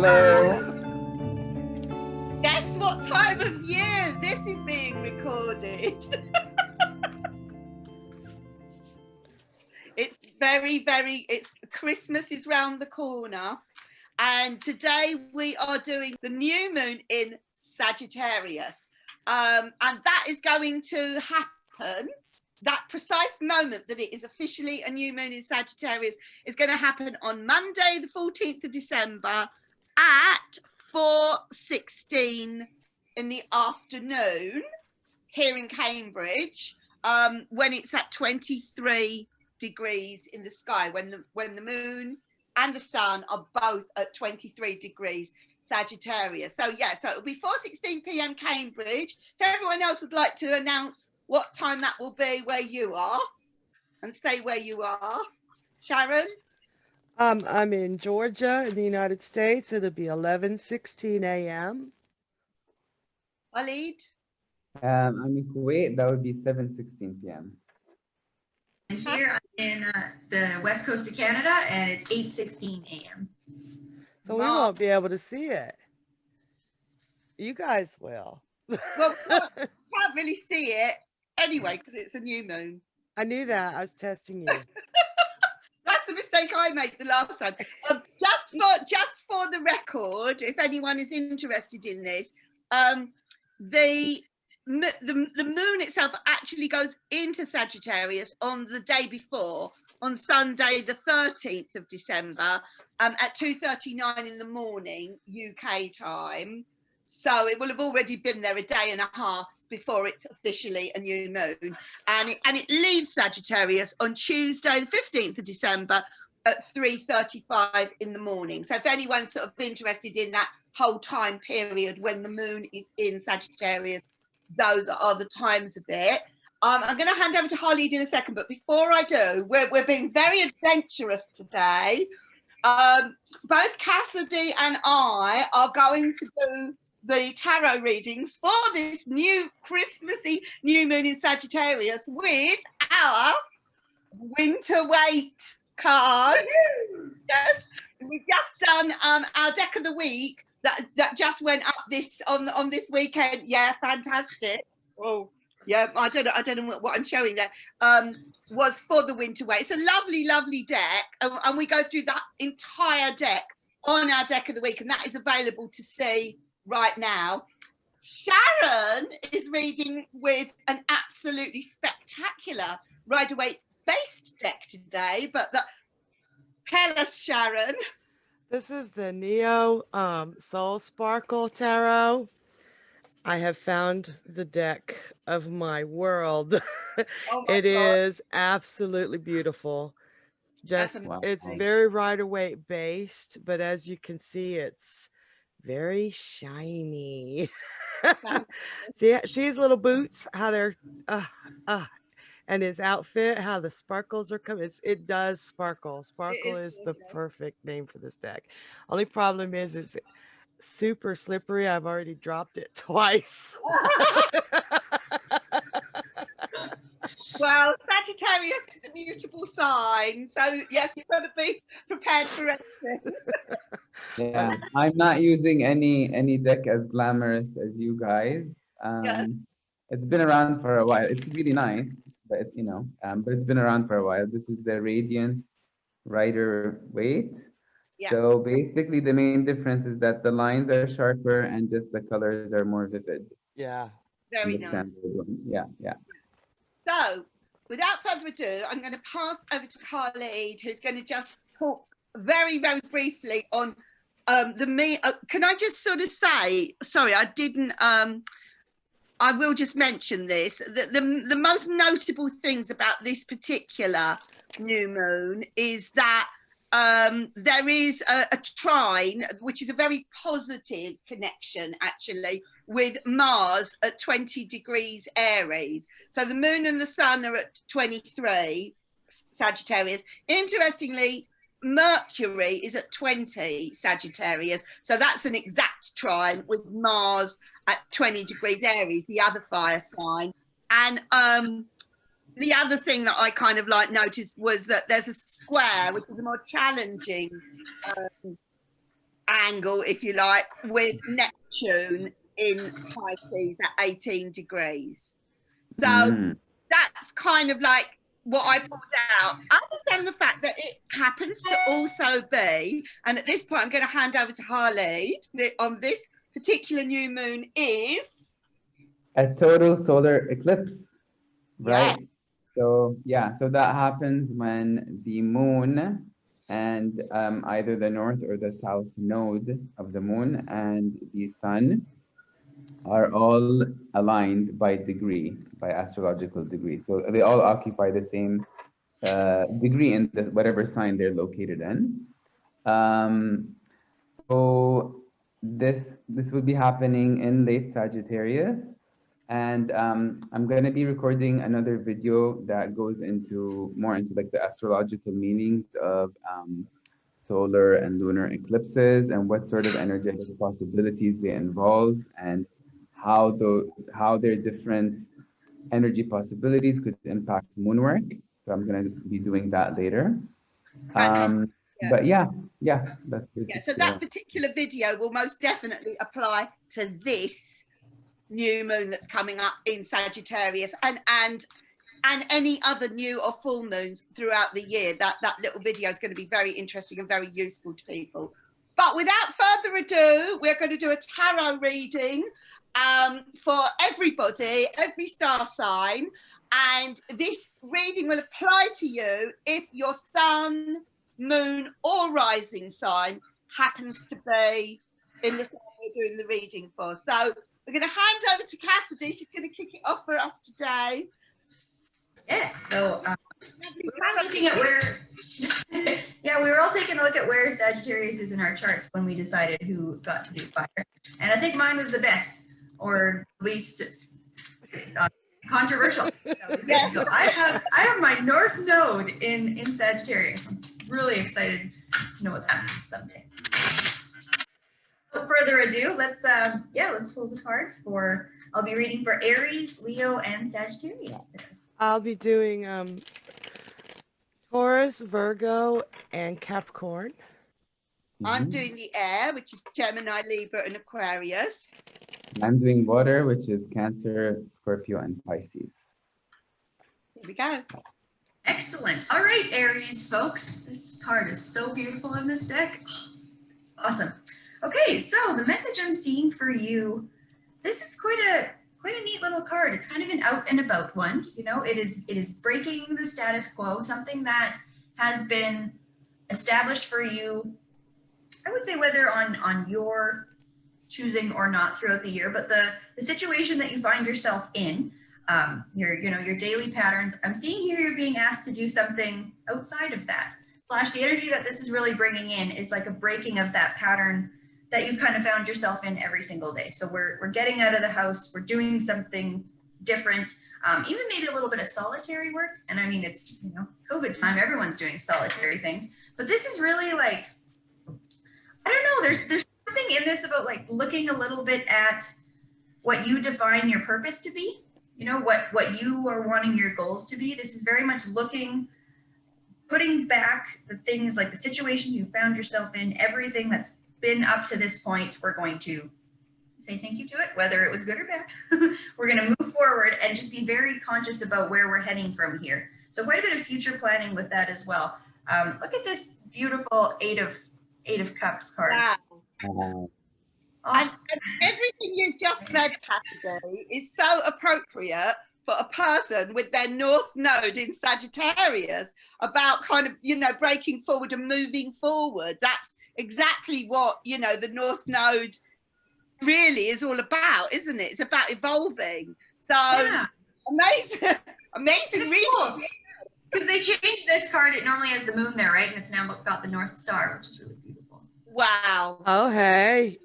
Hello. Guess what time of year this is being recorded? It's Christmas is round the corner, and today we are doing the new moon in Sagittarius, and that is going to happen. That precise moment that it is officially a new moon in Sagittarius is going to happen on Monday, the 14th of December at 4:16 in the afternoon here in Cambridge, when it's at 23 degrees in the sky, when the moon and the sun are both at 23 degrees Sagittarius. So yeah, so it'll be 4:16 p.m. Cambridge. If everyone else would like to announce what time that will be where you are and say where you are. Sharon? I'm in Georgia in the United States. It'll be 11:16 a.m. Walid? I'm in Kuwait. That would be 7:16 p.m. And here I'm in the west coast of Canada, and it's 8:16 a.m. So we won't be able to see it. You guys will. Well, can't really see it anyway because it's a new moon. I knew that. I was testing you. That's the mistake I made the last time. Just for the record, if anyone is interested in this, the moon itself actually goes into Sagittarius on the day before, on Sunday the 13th of December, at 2:39 in the morning UK time. So it will have already been there a day and a half before it's officially a new moon, and it leaves Sagittarius on Tuesday the 15th of December at 3:35 in the morning. So if anyone's sort of interested in that whole time period when the moon is in Sagittarius, those are the times of it. I'm going to hand over to Holly in a second, but before I do, we're being very adventurous today. Both Cassidy and I are going to do the tarot readings for this new Christmassy new moon in Sagittarius with our winter weight card. Yes, we've just done our deck of the week that just went up this on this weekend. Yeah, fantastic. Oh yeah, I don't know what I'm showing there. Was for the winter weight. It's a lovely deck, and we go through that entire deck on our deck of the week, and that is available to see right now. Sharon is reading with an absolutely spectacular Rider-Waite based deck today, but tell us, Sharon. This is the Neo Soul Sparkle Tarot. I have found the deck of my world. Oh my It God. is absolutely beautiful. It's Wow. very Rider-Waite based, but as you can see, it's very shiny. see his little boots, how they're and his outfit, how the sparkles are coming. It does sparkle. Sparkle is the perfect name for this deck. Only problem is it's super slippery. I've already dropped it twice. Well, Sagittarius is a mutable sign, so yes, you've got to be prepared for anything. Yeah, I'm not using any deck as glamorous as you guys. Yes. It's been around for a while. It's really nice, but but it's been around for a while. This is the Radiant Rider-Waite. Yeah. So basically, the main difference is that the lines are sharper and just the colors are more vivid. Yeah. Very nice. Yeah. So, without further ado, I'm going to pass over to Khalid, who's going to just talk very briefly on can I just sort of say, sorry, I didn't, I will just mention this, that the most notable things about this particular new moon is that there is a trine, which is a very positive connection actually, with Mars at 20 degrees Aries. So the moon and the sun are at 23 Sagittarius. Interestingly, Mercury is at 20 Sagittarius. So that's an exact trine with Mars at 20 degrees Aries, the other fire sign. And the other thing that I kind of like noticed was that there's a square, which is a more challenging angle, if you like, with Neptune in Pisces at 18 degrees. So that's kind of like what I pulled out, other than the fact that it happens to also be, and at this point I'm going to hand over to Harley, on this particular new moon is a total solar eclipse, right? Yeah. So yeah, so that happens when the moon and either the north or the south node of the moon and the sun are all aligned by degree, by astrological degree. So they all occupy the same degree in this, whatever sign they're located in. So this will be happening in late Sagittarius. And I'm going to be recording another video that goes more into like the astrological meanings of solar and lunar eclipses and what sort of energetic possibilities they involve and how their different energy possibilities could impact moon work. So I'm going to be doing that later. Fantastic. But yeah, that's Yeah, so that particular video will most definitely apply to this new moon that's coming up in Sagittarius and any other new or full moons throughout the year. That little video is going to be very interesting and very useful to people. But without further ado, we're going to do a tarot reading for everybody, every star sign. And this reading will apply to you if your sun, moon or rising sign happens to be in the sign we're doing the reading for. So we're going to hand over to Cassidy. She's going to kick it off for us today. Yes, so we were looking at where, yeah, we were all taking a look at where Sagittarius is in our charts when we decided who got to do fire. And I think mine was the best, or least controversial. Yes. So I have my North Node in Sagittarius. I'm really excited to know what that means someday. Without further ado, let's pull the cards for. I'll be reading for Aries, Leo, and Sagittarius today. I'll be doing Taurus, Virgo, and Capricorn. I'm doing the air, which is Gemini, Libra, and Aquarius. I'm doing water, which is Cancer, Scorpio, and Pisces. Here we go. Excellent. All right, Aries folks. This card is so beautiful in this deck. Awesome. Okay, so the message I'm seeing for you, this is quite a neat little card. It's kind of an out and about one. You know, it is breaking the status quo, something that has been established for you, I would say whether on your choosing or not throughout the year, but the situation that you find yourself in, your daily patterns. I'm seeing here you're being asked to do something outside of that. Slash, the energy that this is really bringing in is like a breaking of that pattern that you've kind of found yourself in every single day. So we're getting out of the house, we're doing something different, even maybe a little bit of solitary work. And I mean, it's, COVID time, everyone's doing solitary things, but this is really like, I don't know, there's something in this about like looking a little bit at what you define your purpose to be, what you are wanting your goals to be. This is very much putting back the things like the situation you found yourself in, everything that's been up to this point. We're going to say thank you to it, whether it was good or bad. We're going to move forward and just be very conscious about where we're heading from here. So quite a bit of future planning with that as well. Look at this beautiful Eight of Cups card. Wow. And everything you've just said, Cassidy, is so appropriate for a person with their North Node in Sagittarius about kind of, breaking forward and moving forward. That's exactly what, the North Node really is all about, isn't it? It's about evolving. So yeah. Amazing reading. Cool. Because they changed this card. It normally has the moon there, right? And it's now got the North Star, which is really beautiful. Wow. Oh, hey.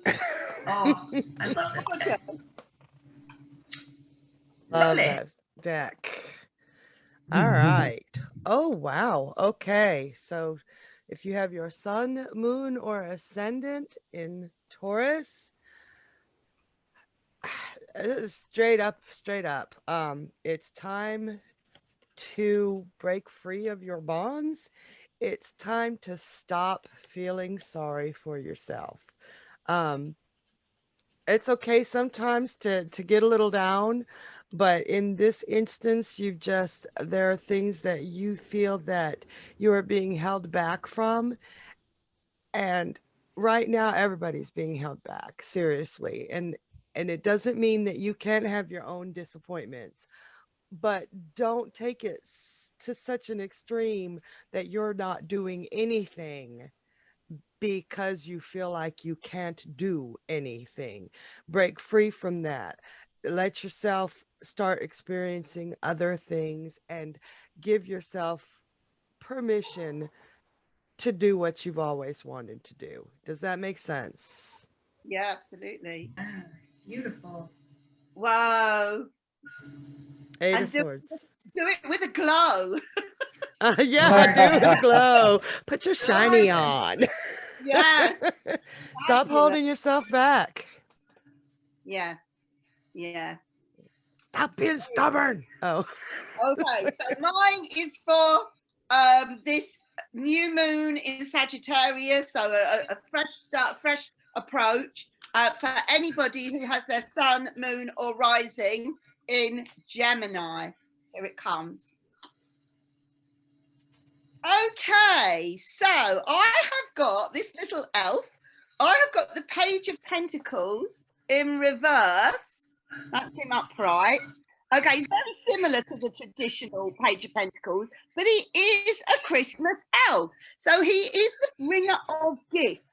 Oh, I love this deck. Love that deck. All right. Oh, wow. Okay. So if you have your sun, moon, or ascendant in Taurus, straight up, it's time to break free of your bonds. It's time to stop feeling sorry for yourself. Um, it's okay sometimes to get a little down, but in this instance, there are things that you feel that you are being held back from, and right now everybody's being held back, seriously. And it doesn't mean that you can't have your own disappointments, but don't take it to such an extreme that you're not doing anything because you feel like you can't do anything. Break free from that. Let yourself start experiencing other things and give yourself permission to do what you've always wanted to do. Does that make sense? Yeah, absolutely. Ah, beautiful. Wow. Eight And of Swords. do it with a glow. Yeah, do the glow. Put your shiny Gorgeous. on. Yes. Stop Fabulous. holding yourself back. Yeah. Yeah. Stop being stubborn. Oh. Okay, so mine is for this new moon in Sagittarius, so a fresh start, fresh approach for anybody who has their sun, moon, or rising in Gemini. Here it comes. Okay, so I have got this little elf. I have got the Page of Pentacles in reverse. That's him upright. Okay, he's very similar to the traditional Page of Pentacles, but he is a Christmas elf. So he is the bringer of gifts.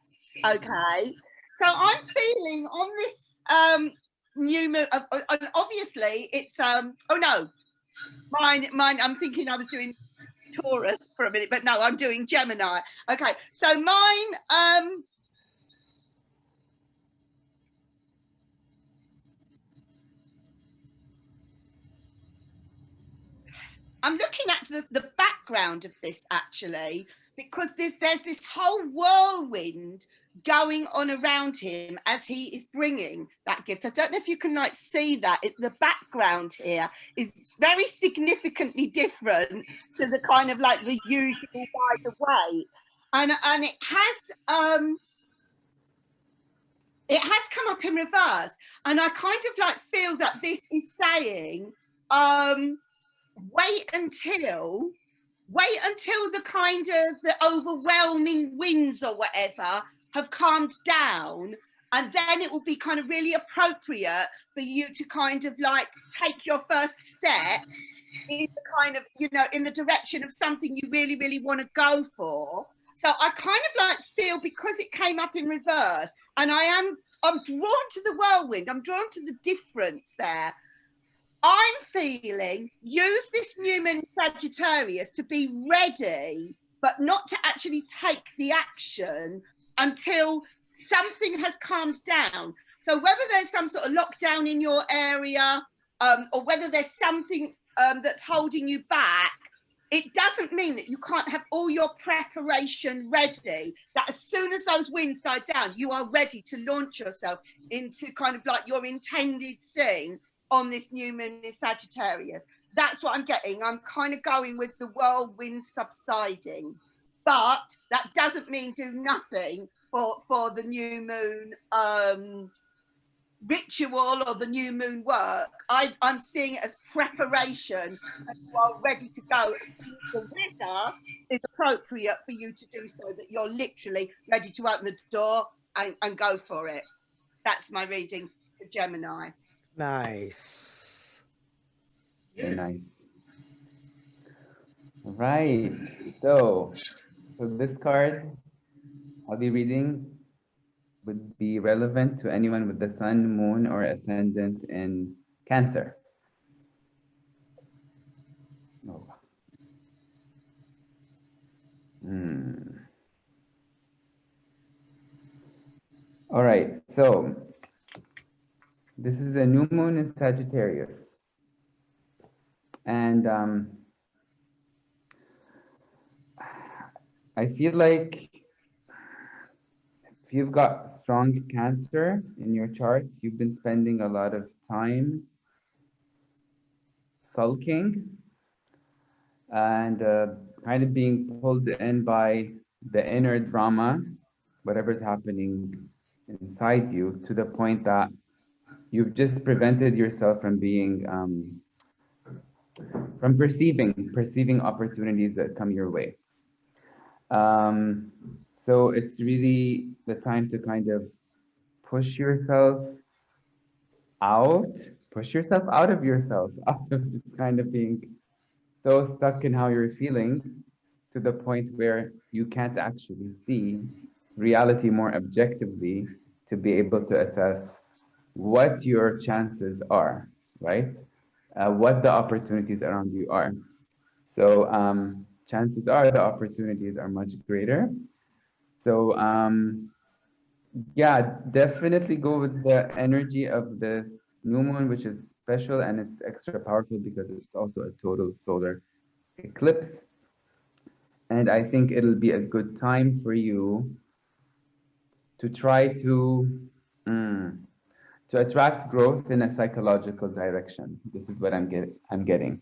Okay, so I'm feeling on this new moon, and obviously it's oh no, mine. I'm thinking I was doing Taurus for a minute, but no, I'm doing Gemini. Okay, so mine. I'm looking at the background of this actually, because there's this whole whirlwind going on around him as he is bringing that gift. I don't know if you can like see that. The background here is very significantly different to the kind of like the usual by the way, and it has come up in reverse, and I kind of like feel that this is saying wait until the kind of the overwhelming winds or whatever have calmed down, and then it will be kind of really appropriate for you to kind of like take your first step in the kind of, you know, in the direction of something you really, really want to go for. So I kind of like feel, because it came up in reverse, and I'm drawn to the whirlwind, I'm drawn to the difference there. I'm feeling use this new moon in Sagittarius to be ready, but not to actually take the action until something has calmed down. So whether there's some sort of lockdown in your area, or whether there's something that's holding you back, it doesn't mean that you can't have all your preparation ready, that as soon as those winds die down, you are ready to launch yourself into kind of like your intended thing on this new moon in Sagittarius. That's what I'm getting. I'm kind of going with the whirlwind subsiding, but that doesn't mean do nothing for the new moon ritual or the new moon work. I'm seeing it as preparation, and you are ready to go. The weather is appropriate for you to do so, that you're literally ready to open the door and go for it. That's my reading for Gemini. Nice. Very nice. All right. So this card I'll be reading would be relevant to anyone with the sun, moon, or ascendant in Cancer. Oh. All right. So this is a new moon in Sagittarius. And I feel like if you've got strong Cancer in your chart, you've been spending a lot of time sulking and kind of being pulled in by the inner drama, whatever's happening inside you to the point that you've just prevented yourself from being from perceiving opportunities that come your way. So it's really the time to kind of push yourself out, push yourself out of yourself, out of just kind of being so stuck in how you're feeling to the point where you can't actually see reality more objectively to be able to assess what your chances are, right? What the opportunities around you are. So chances are the opportunities are much greater. So yeah, definitely go with the energy of this new moon, which is special and it's extra powerful because it's also a total solar eclipse. And I think it'll be a good time for you to try to attract growth in a psychological direction. This is what I'm getting.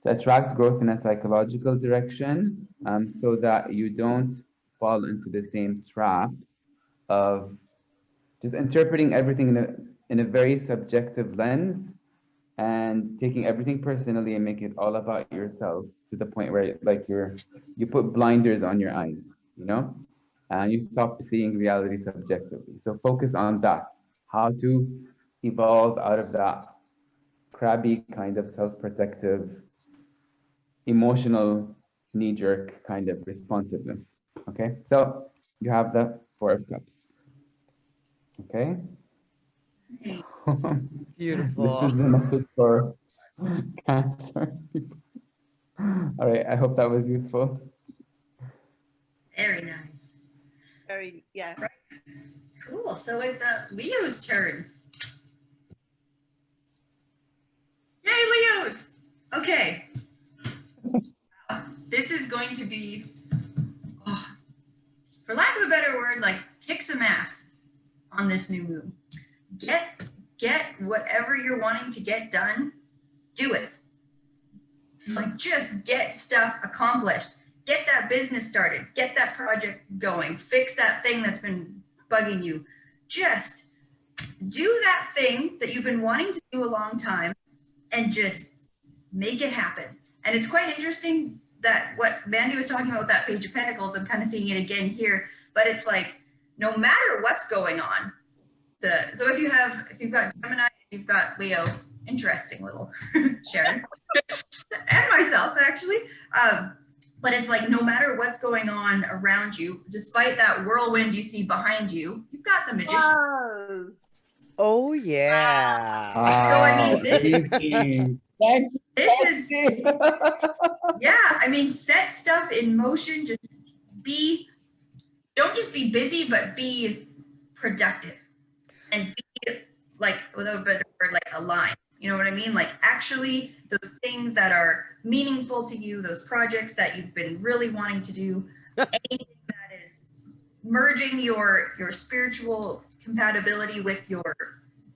To attract growth in a psychological direction, so that you don't fall into the same trap of just interpreting everything in a very subjective lens and taking everything personally and make it all about yourself to the point where like you put blinders on your eyes, you know, and you stop seeing reality subjectively. So focus on that, how to evolve out of that crabby kind of self-protective, emotional knee-jerk kind of responsiveness. Okay, so you have the Four of Cups. Okay. Nice. Beautiful. This is the message for Cancer people. All right, I hope that was useful. Very nice. Very, yeah. Cool. So it's Leo's turn. Yay, Leos! Okay. This is going to be, oh, for lack of a better word, like kick some ass on this new moon. Get whatever you're wanting to get done, do it. Like just get stuff accomplished. Get that business started. Get that project going. Fix that thing that's been bugging you. Just do that thing that you've been wanting to do a long time and just make it happen. And it's quite interesting that what Mandy was talking about with that Page of Pentacles, I'm kind of seeing it again here, but it's like no matter what's going on, so if you've got Gemini, you've got Leo, interesting little Sharon, and myself actually. But it's like no matter what's going on around you, despite that whirlwind you see behind you, you've got the Magician. Oh, Oh yeah. So I mean, this is yeah. I mean, set stuff in motion. Just don't just be busy, but be productive and be like, with a better word, like aligned. You know what I mean? Like actually those things that are meaningful to you, those projects that you've been really wanting to do, anything that is merging your spiritual compatibility with your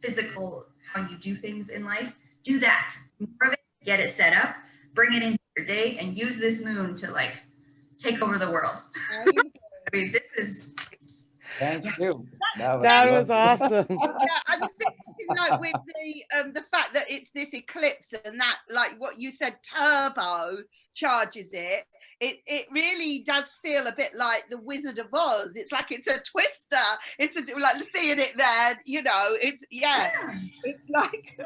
physical, how you do things in life, do that. More of it, get it set up, bring it into your day, and use this moon to like take over the world. I mean, this is. Thank you. That was awesome. yeah, I was thinking like with the fact that it's this eclipse and that, like what you said, turbo charges it. It really does feel a bit like the Wizard of Oz. It's like it's a twister. It's like seeing it there, you know. It's it's like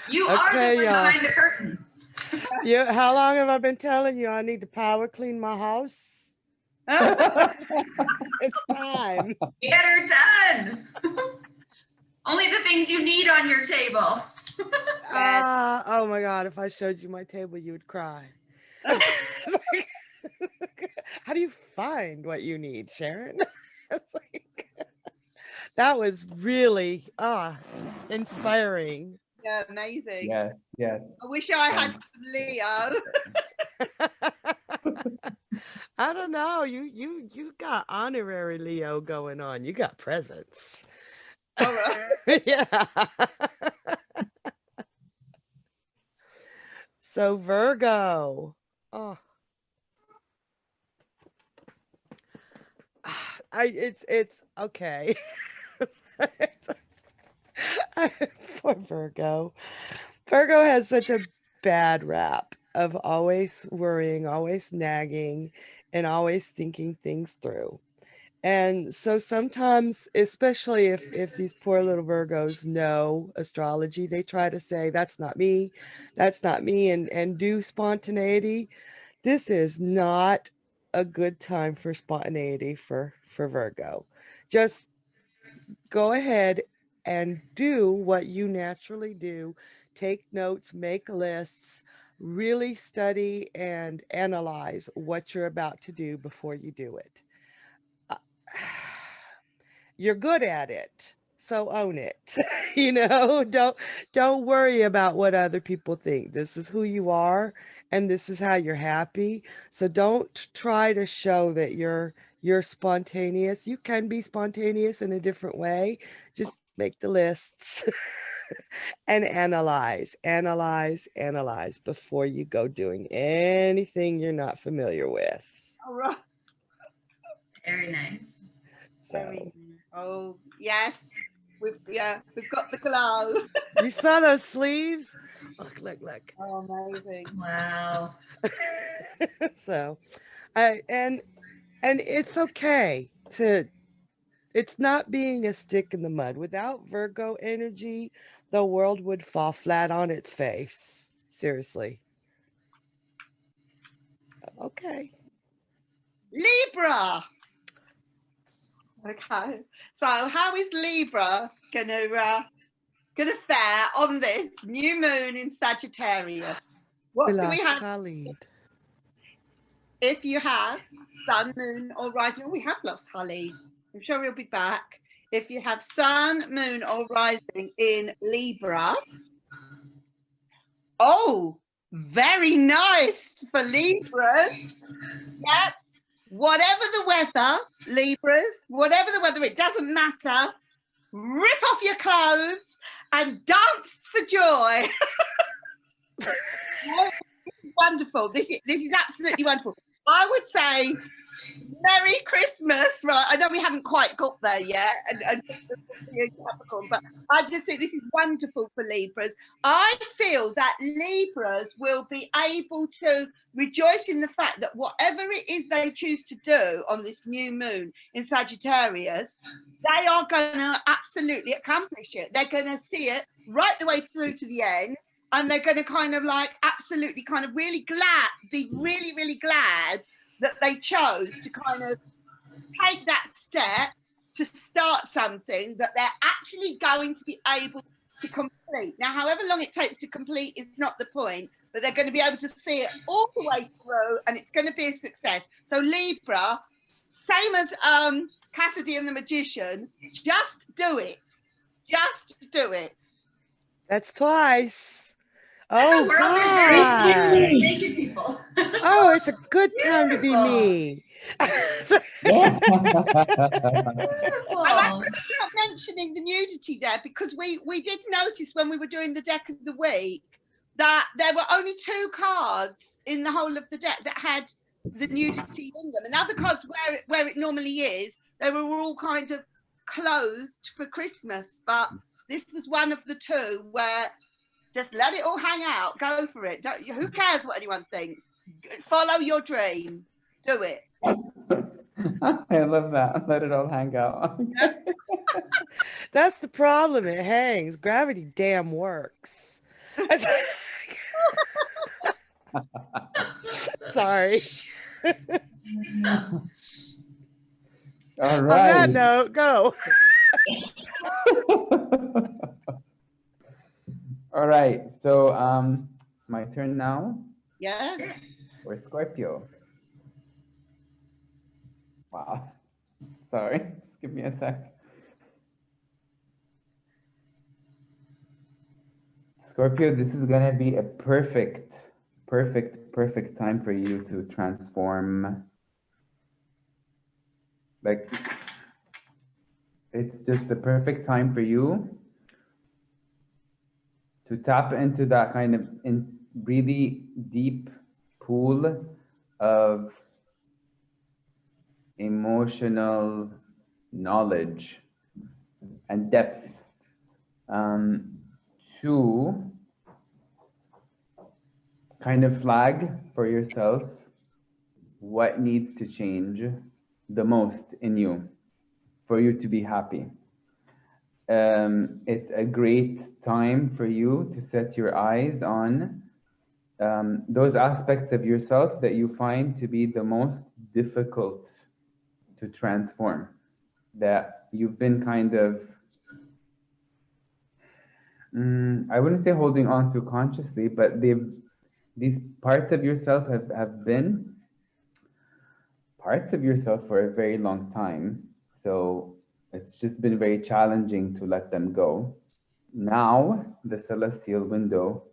you are the one behind the curtain. How long have I been telling you I need to power clean my house? It's time. Get her done. Only the things you need on your table. Oh my God, if I showed you my table, you would cry. How do you find what you need, Sharon? It's like, that was really inspiring. Yeah, amazing. Yes. I wish I had some Leo. I don't know. You got honorary Leo going on. You got presents. All right. Yeah. So Virgo. Oh. It's okay. Poor Virgo. Virgo has such a bad rap of always worrying, always nagging, and always thinking things through. And so sometimes, especially if these poor little Virgos know astrology, they try to say, that's not me, and do spontaneity. This is not a good time for spontaneity for Virgo. Just go ahead and do what you naturally do. Take notes, make lists, really study and analyze what you're about to do before you do it. Uh, You're good at it, so own it. Don't worry about what other people think. This is who you are, and this is how you're happy. So don't try to show that you're spontaneous. You can be spontaneous in a different way. Just make the lists and analyze before you go doing anything you're not familiar with. All right. Very nice. So Oh yes, we've got the glow. you saw those sleeves? Look. Oh, amazing. Wow. So and it's okay to, it's not being a stick in the mud. Without Virgo energy, the world would fall flat on its face. Seriously. Okay. Libra. Okay. So how is Libra gonna fare on this new moon in Sagittarius? What do we have? Khalid. If you have sun, moon, or rising, oh, we have lost Khalid. I'm sure he'll be back. If you have sun, moon, or rising in Libra, oh, very nice for Libras. Yep. Whatever the weather, Libras, whatever the weather, it doesn't matter. Rip off your clothes and dance for joy. Wonderful. This is absolutely wonderful. I would say Merry Christmas, right? I know we haven't quite got there yet, and Capricorn, but I just think this is wonderful for Libras. I feel that Libras will be able to rejoice in the fact that whatever it is they choose to do on this new moon in Sagittarius, they are going to absolutely accomplish it. They're going to see it right the way through to the end. And they're going to kind of like absolutely kind of really glad, be really, really glad that they chose to kind of take that step to start something that they're actually going to be able to complete. Now, however long it takes to complete is not the point, but they're going to be able to see it all the way through and it's going to be a success. So Libra, same as Cassidy and the Magician, just do it. Just do it. That's twice. The Oh world is God. very naked people. Oh, it's a good time to be me. I'm not mentioning the nudity there because we did notice when we were doing the deck of the week that there were only 2 cards in the whole of the deck that had the nudity in them, and other cards where it normally is, they were all kind of clothed for Christmas, but this was one of the 2 where just let it all hang out, go for it. Who cares what anyone thinks? Follow your dream, do it. I love that. Let it all hang out. That's the problem. It hangs. Gravity damn works. Sorry. All On that right. note, go. All right. So my turn now. Yes. Or Scorpio. Wow. Sorry. Just give me a sec. Scorpio, this is gonna be a perfect time for you to transform. Like, it's just the perfect time for you to tap into that kind of really deep pool of emotional knowledge and depth. To kind of flag for yourself what needs to change the most in you for you to be happy. It's a great time for you to set your eyes on those aspects of yourself that you find to be the most difficult to transform, that you've been kind of, I wouldn't say holding on to consciously, but these parts of yourself have been parts of yourself for a very long time. So it's just been very challenging to let them go. Now, the celestial window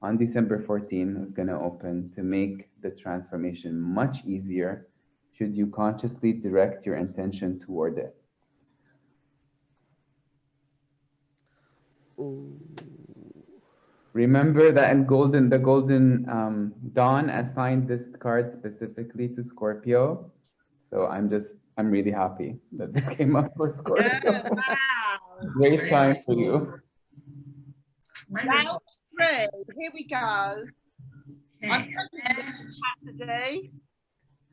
on December 14 is going to open to make the transformation much easier should you consciously direct your intention toward it. Ooh. Remember that in the golden dawn assigned this card specifically to Scorpio. So I'm really happy that this came up for Scorpio. Yeah, wow. Great time for you. Wonderful. Round 3. Here we go. I'm Okay. dreading this chat today.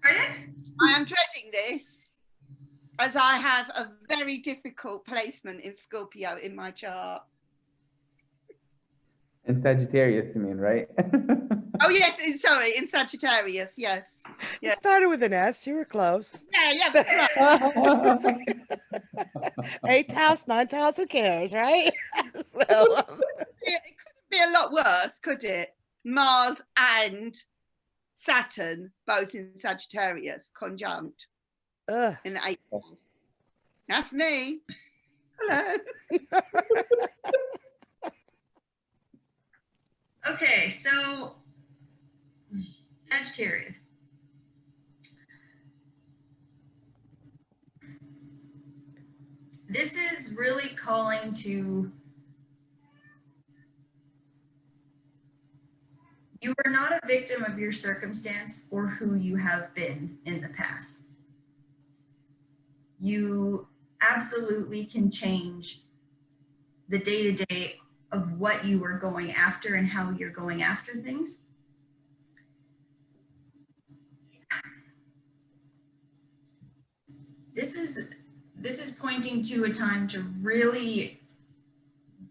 Pardon? I am dreading this as I have a very difficult placement in Scorpio in my chart. In Sagittarius, you mean, right? Oh yes, sorry, in Sagittarius, yes. It started with an S. You were close. Yeah, that's right. 8th house, 9th house, who cares, right? So, It couldn't be a lot worse, could it? Mars and Saturn, both in Sagittarius, conjunct in the 8th house. That's me. Hello. Okay, so Sagittarius. This is really calling to you are not a victim of your circumstance or who you have been in the past. You absolutely can change the day-to-day of what you are going after and how you're going after things. This is pointing to a time to really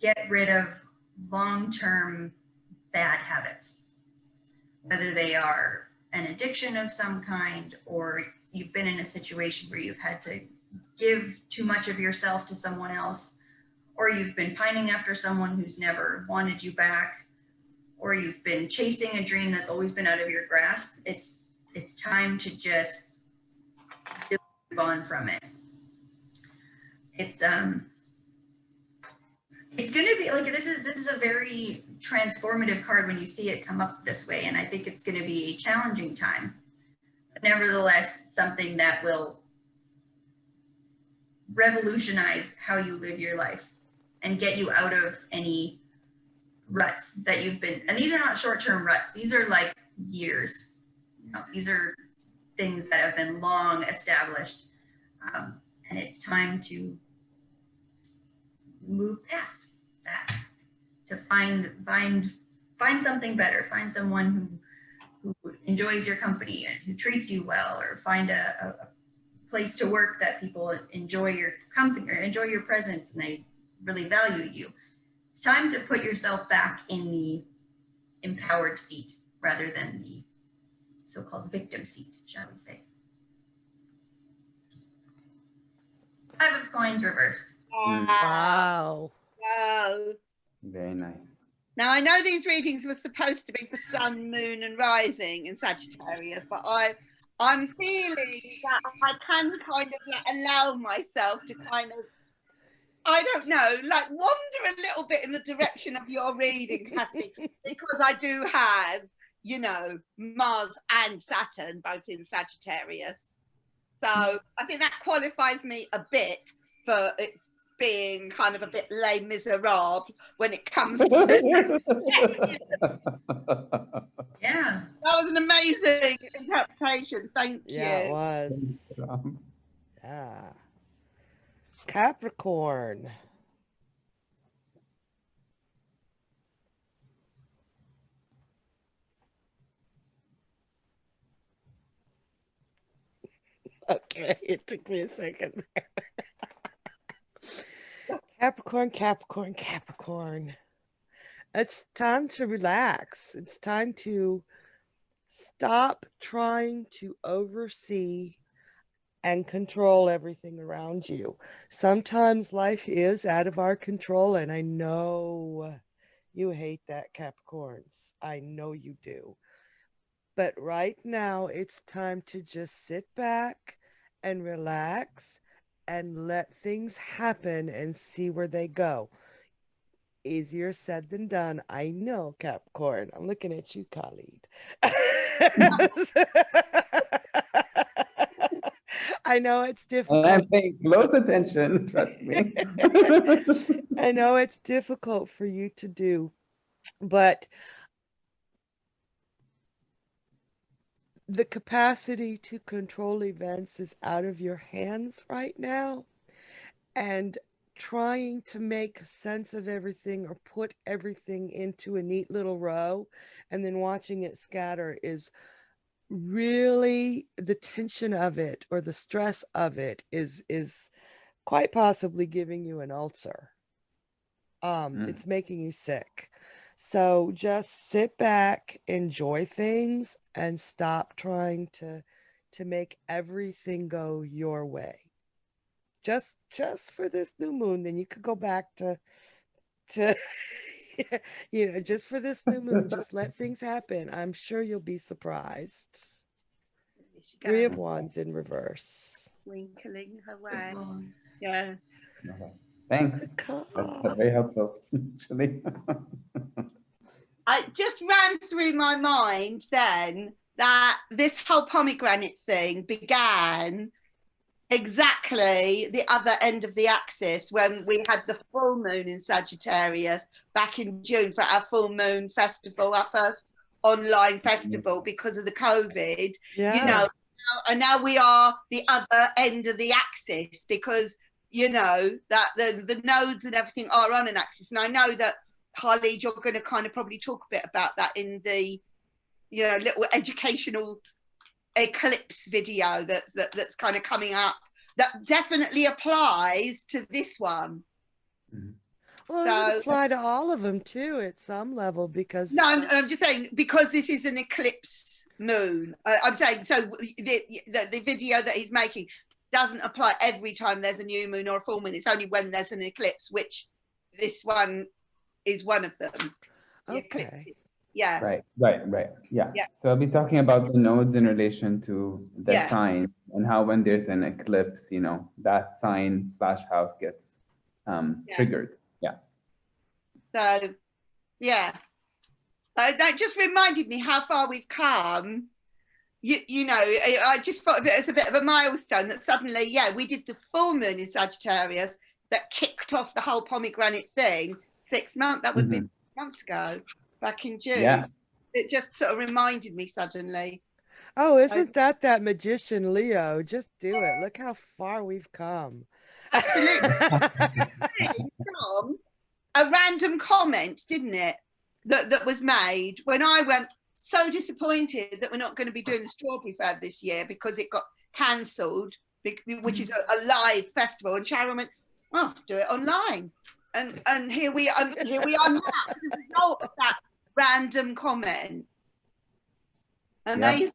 get rid of long-term bad habits, whether they are an addiction of some kind or you've been in a situation where you've had to give too much of yourself to someone else, or you've been pining after someone who's never wanted you back, or you've been chasing a dream that's always been out of your grasp. It's time to just move on from it. It's going to be like, this is a very transformative card when you see it come up this way, and I think it's going to be a challenging time, but nevertheless something that will revolutionize how you live your life and get you out of any ruts that you've been, and these are not short-term ruts, these are like years, these are things that have been long established, and it's time to move past that, to find something better, find someone who enjoys your company and who treats you well, or find a place to work that people enjoy your company or enjoy your presence and they really value you. It's time to put yourself back in the empowered seat rather than the so-called victim seat, shall we say. 5 of coins reversed. wow. Wow. Very nice. Now, I know these readings were supposed to be for Sun, Moon and Rising in Sagittarius, but I'm feeling that I can kind of allow myself to kind of, I don't know, like wander a little bit in the direction of your reading, Cassie, because I do have, Mars and Saturn both in Sagittarius. So I think that qualifies me a bit for it being kind of a bit Les Miserables when it comes to Yeah. That was an amazing interpretation. Thank you. Yeah, it was. Yeah. Yeah. Capricorn. Okay, it took me a second. Capricorn, Capricorn, Capricorn. It's time to relax. It's time to stop trying to oversee and control everything around you. Sometimes life is out of our control, and I know you hate that, Capricorns. I know you do. But right now, it's time to just sit back and relax and let things happen and see where they go. Easier said than done. I know, Capricorn. I'm looking at you, Khalid. I know it's And difficult. I'm paying close attention, trust me. I know it's difficult for you to do, but the capacity to control events is out of your hands right now. And trying to make sense of everything or put everything into a neat little row and then watching it scatter is really the tension of it or the stress of it is quite possibly giving you an ulcer. It's making you sick. So just sit back, enjoy things, and stop trying to make everything go your way. Just for this new moon, then you could go back to just for this new moon, just let things happen. I'm sure you'll be surprised. Three of Wands in reverse. Twinkling her way. Good Lord. Yeah. Okay. Thanks. That's very helpful, actually. I just ran through my mind then that this whole pomegranate thing began exactly the other end of the axis when we had the full moon in Sagittarius back in June for our full moon festival, our first online festival because of the COVID. Yeah. You know, and now we are the other end of the axis because you know that the nodes and everything are on an axis. And I know that Harley, you're going to kind of probably talk a bit about that in the little educational eclipse video that's kind of coming up that definitely applies to this one. Well, it would apply to all of them too at some level because I'm just saying because this is an eclipse moon. I'm saying so the video that he's making doesn't apply every time there's a new moon or a full moon. It's only when there's an eclipse, which this one is one of them. Okay. Yeah. Right. Yeah. So I'll be talking about the nodes in relation to the sign and how when there's an eclipse, that sign / house gets triggered. Yeah. So, yeah. That just reminded me how far we've come. I just thought of it as a bit of a milestone that suddenly, we did the full moon in Sagittarius that kicked off the whole pomegranate thing 6 months. That would be 6 months ago. Back in June. Yeah. It just sort of reminded me suddenly. Oh, isn't that magician Leo? Just do it. Look how far we've come. Absolutely. A random comment, didn't it? That was made when I went so disappointed that we're not going to be doing the Strawberry Fair this year because it got cancelled, which is a live festival. And Sharon went, "Oh, do it online." And here we are now as a result of that random comment. Amazing.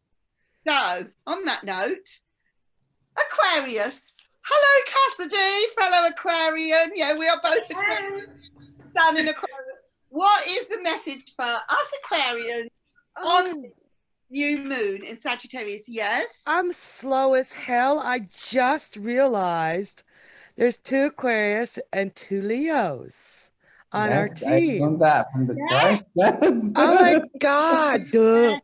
So, on that note, Aquarius. Hello, Cassidy, fellow Aquarian. Yeah, we are both Aquarians. Sun in Aquarius. What is the message for us Aquarians on new moon in Sagittarius? Yes. I'm slow as hell. I just realized there's 2 Aquarius and 2 Leos on our team. I learned that from the start. Yes. Oh my God. Duh.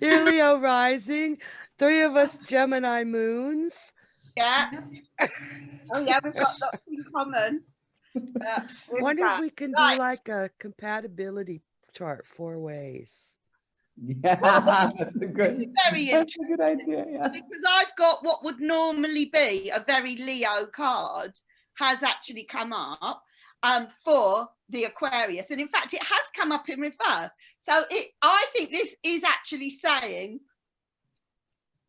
You're Leo rising. 3 of us Gemini moons. Yeah. Oh yeah, we've got lots in common. Wonder if we can do like a compatibility chart 4 ways. Yeah, that's a This is good, very that's interesting a good idea. Yeah. because I've got what would normally be a very Leo card has actually come up for the Aquarius, and in fact it has come up in reverse. So I think this is actually saying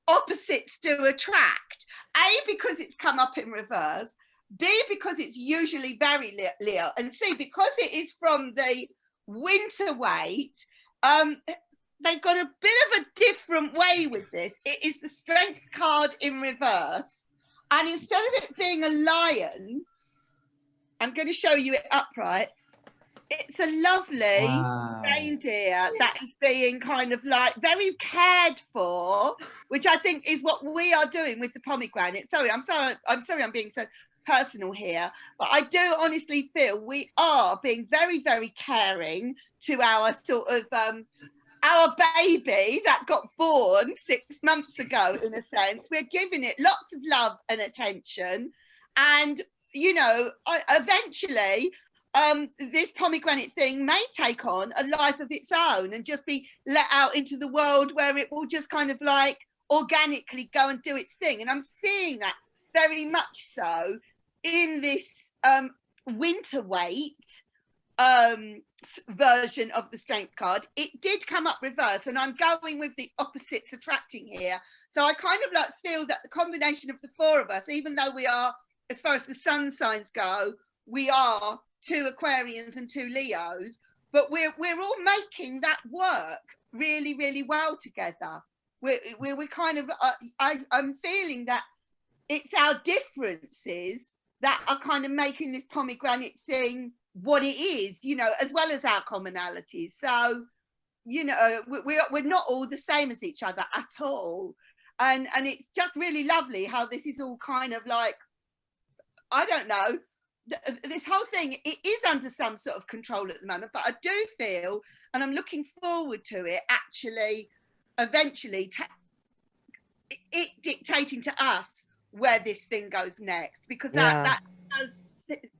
opposites do attract. A, because it's come up in reverse. B, because it's usually very Leo. And C, because it is from the winter weight, they've got a bit of a different way with this. It is the Strength card in reverse. And instead of it being a lion, I'm going to show you it upright. It's a lovely reindeer that is being kind of like very cared for, which I think is what we are doing with the pomegranate. Sorry, I'm sorry I'm being so personal here, but I do honestly feel we are being very, very caring to our sort of our baby that got born 6 months ago, in a sense. We're giving it lots of love and attention, and you know, eventually this pomegranate thing may take on a life of its own and just be let out into the world, where it will just kind of like organically go and do its thing. And I'm seeing that very much so in this winter weight version of the Strength card. It did come up reverse, and I'm going with the opposites attracting here. So I kind of like feel that the combination of the four of us, even though we are, as far as the sun signs go, we are 2 Aquarians and 2 Leos, but we're all making that work really, really well together. We're kind of I'm feeling that it's our differences that are kind of making this pomegranate thing what it is, you know, as well as our commonalities. So, you know, we're not all the same as each other at all, and it's just really lovely how this is all kind of like, I don't know, this whole thing, it is under some sort of control at the moment, but I do feel, and I'm looking forward to it actually eventually it dictating to us where this thing goes next, because that does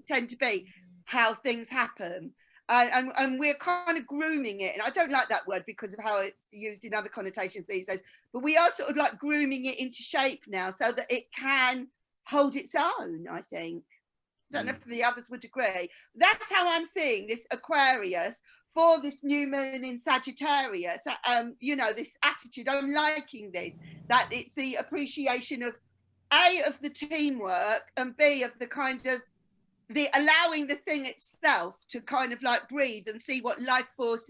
tend to be how things happen. And we're kind of grooming it, and I don't like that word because of how it's used in other connotations these days, but we are sort of like grooming it into shape now so that it can hold its own, I think. I don't know if the others would agree. That's how I'm seeing this Aquarius for this new moon in Sagittarius. You know, this attitude, I'm liking this, that it's the appreciation of A, of the teamwork, and B, of the kind of the allowing the thing itself to kind of like breathe and see what life force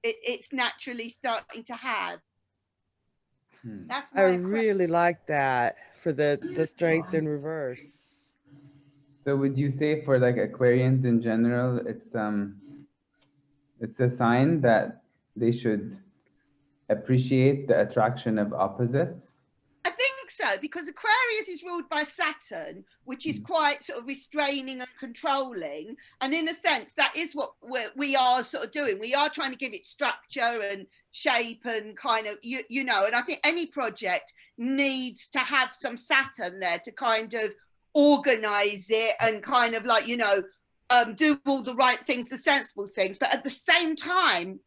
it's naturally starting to have. That's I really like that for the Strength in reverse. So would you say for like Aquarians in general, it's a sign that they should appreciate the attraction of opposites? I think so, because Aquarius is ruled by Saturn, which is quite sort of restraining and controlling. And in a sense, that is what we are sort of doing. We are trying to give it structure and shape and kind of, you know, and I think any project needs to have some Saturn there to kind of organize it and kind of like, you know, do all the right things, the sensible things. But at the same time,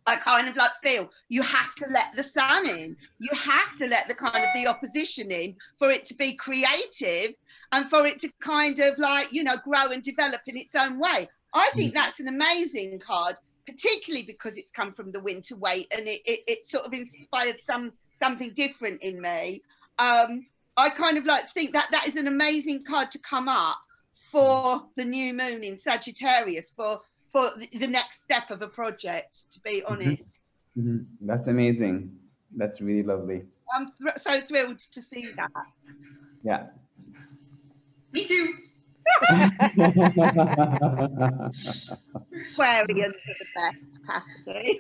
I kind of like feel you have to let the sun in. You have to let the kind of the opposition in for it to be creative and for it to kind of like, you know, grow and develop in its own way. I think that's an amazing card, particularly because it's come from the winter weight and it sort of inspired something different in me. I kind of like think that is an amazing card to come up for the new moon in Sagittarius for the next step of a project, to be honest. That's amazing. That's really lovely. I'm so thrilled to see that. Yeah. Me too. Aquarians are the best, Cassidy.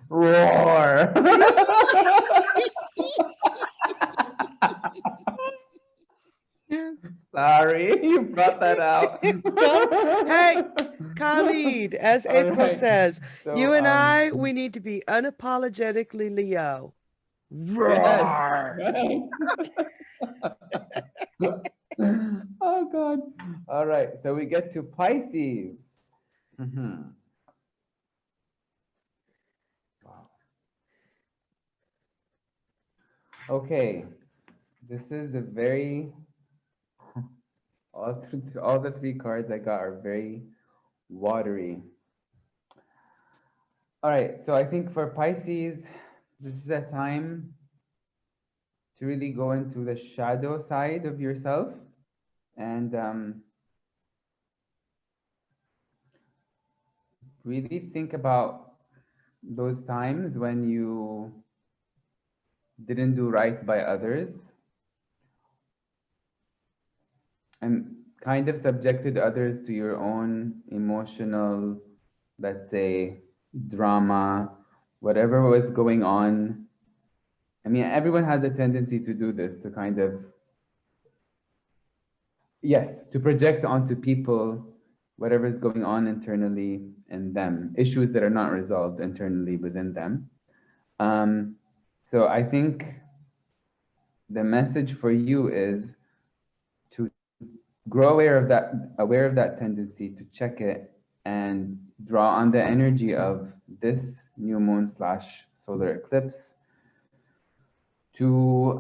Roar. Sorry, you brought that out. Hey, Khalid, as April says, So, you and I, we need to be unapologetically Leo. Roar! Oh God. All right, so we get to Pisces. Okay, this is a very, all the three cards I got are very watery. All right, so I think for Pisces, this is a time to really go into the shadow side of yourself and really think about those times when you didn't do right by others and kind of subjected others to your own emotional, let's say, drama, whatever was going on. I mean, everyone has a tendency to do this, to kind of, yes, to project onto people whatever is going on internally in them, issues that are not resolved internally within them. So I think the message for you is to grow aware of that tendency, to check it and draw on the energy of this new moon / solar eclipse to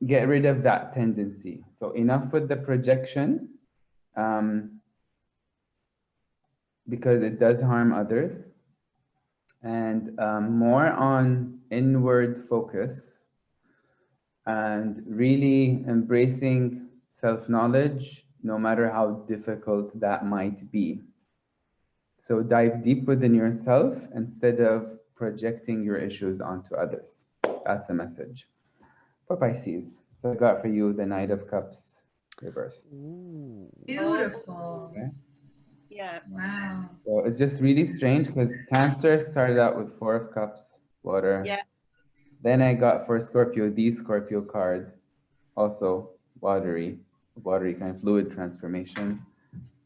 get rid of that tendency. So enough with the projection, because it does harm others, and more on inward focus and really embracing self-knowledge, no matter how difficult that might be. So dive deep within yourself instead of projecting your issues onto others. That's the message for Pisces. So I got for you the Knight of Cups reversed. Ooh. Beautiful. Okay. Yeah. Wow. So it's just really strange because Cancer started out with 4 of Cups, water. Yeah. Then I got for Scorpio, the Scorpio card, also watery kind of fluid transformation.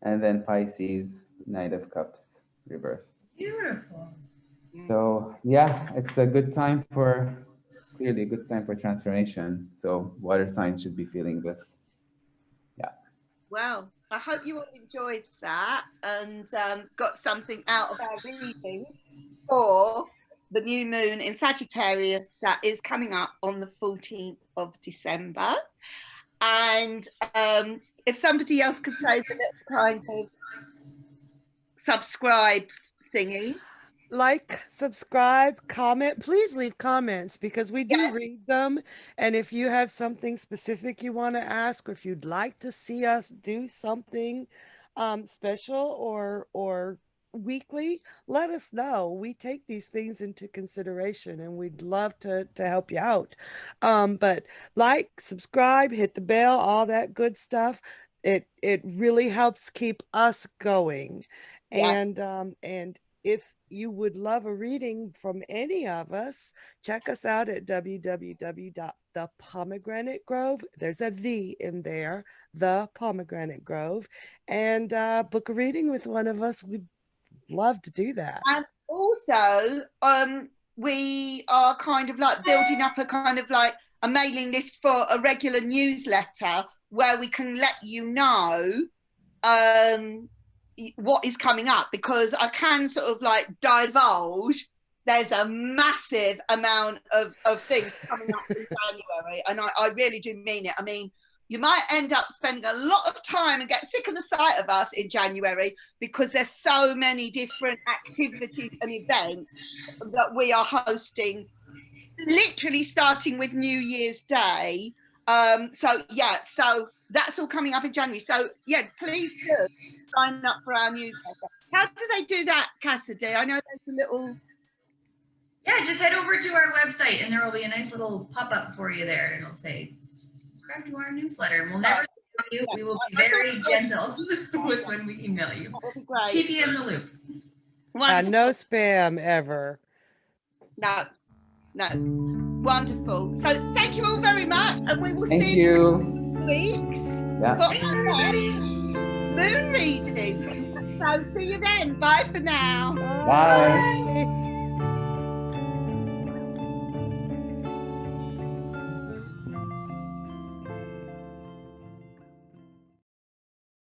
And then Pisces, Knight of Cups reversed. Beautiful. So yeah, it's a good time clearly a good time for transformation. So water signs should be feeling this. Yeah. Well, I hope you all enjoyed that and got something out of our reading for the new moon in Sagittarius that is coming up on the 14th of December. And if somebody else could say the little kind of subscribe thingy. Like, subscribe, comment. Please leave comments because we do Yes. read them. And if you have something specific you want to ask, or if you'd like to see us do something special or weekly, let us know. We take these things into consideration and we'd love to help you out. But like, subscribe, hit the bell, all that good stuff. It really helps keep us going. Yeah. And if you would love a reading from any of us, check us out at www.the Grove. There's a "the" in there, the Pomegranate Grove, and book a reading with one of us. We'd love to do that. And also, we are kind of like building up a kind of like a mailing list for a regular newsletter where we can let you know what is coming up, because I can sort of like divulge there's a massive amount of things coming up in January, and I really do mean it. I mean, you might end up spending a lot of time and get sick of the sight of us in January because there's so many different activities and events that we are hosting, literally starting with New Year's Day. So that's all coming up in January. So yeah, please do sign up for our newsletter. How do they do that, Cassidy? I know there's a little... Yeah, just head over to our website and there will be a nice little pop-up for you there, and it'll say subscribe to our newsletter, and we'll never email you. We will be very gentle with when we email you. That would be great. Keep you in the loop. No spam ever. No. Wonderful. So thank you all very much, and we will see you in 2 weeks Yeah. for Thanks, our everybody. moon readings. So see you then. Bye for now. Bye. Bye.